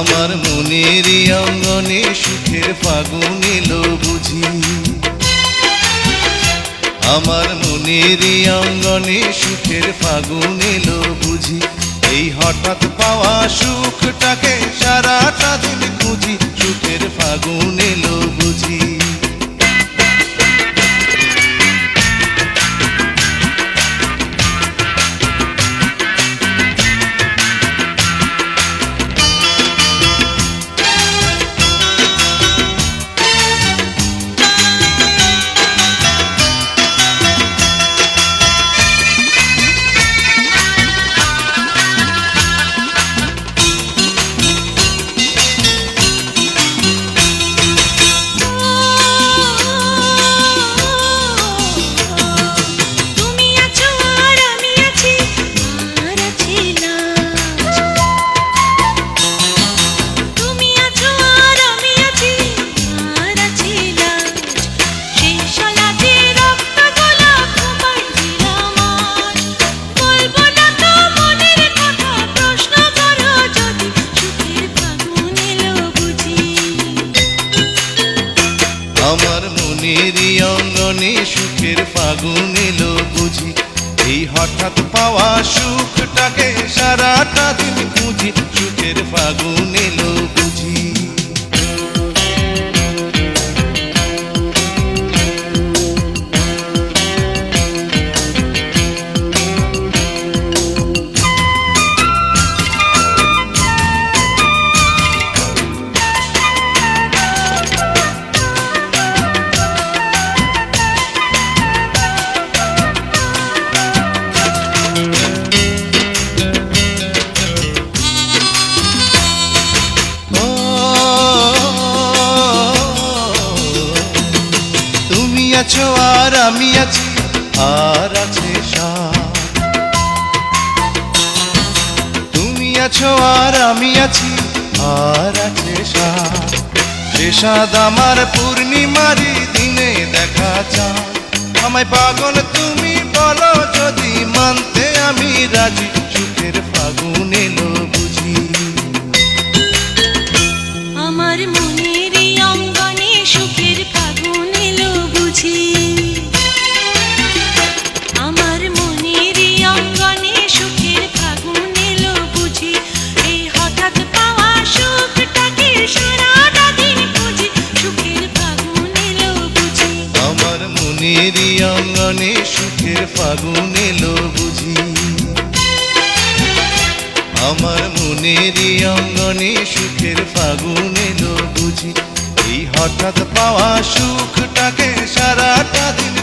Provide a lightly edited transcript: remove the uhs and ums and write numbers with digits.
আমার মনেরই অঙ্গনে সুখের ফাগুন এলো বুঝি, আমার মনেরই অঙ্গনে সুখের ফাগুন এলো বুঝি। এই হঠাৎ পাওয়া সুখটাকে সারাটা দিন খুঁজি, সুখের ফাগুন এলো বুঝি। আমার মনেরই অঙ্গনে সুখের ফাগুন এলো বুঝি, এই হঠাৎ পাওয়া সুখটাকে সারাটা দিন খুঁজি, সুখের ফাগুন এলো বুঝি। আছো আর আমি আছি আর আছে সাথ, তুমি আছো আর আমি আছি আর আছে সাথ। সে সাদ আমার পূর্ণিমারি দিনে দেখা চাঁদ, আমায় পাগল তুমি বলো যদি মানতে আমি রাজি, সুখের ফাগুন এলো বুঝি। আমার মনেরই অঙ্গনে সুখের ফাগুন এলো বুঝি, আমার মনেরই অঙ্গনে সুখের ফাগুন এলো বুঝি। এই হঠাৎ পাওয়া সুখটাকে সারাটা দিন খুঁজি, সুখের ফাগুন এলো বুঝি। আমার মনেরই অঙ্গনে সুখের ফাগুন এলো বুঝি, আমার মনেরই অঙ্গনে সুখের ফাগুন এলো বুঝি। এই হঠাৎ পাওয়া সুখটাকে সারাটা দিন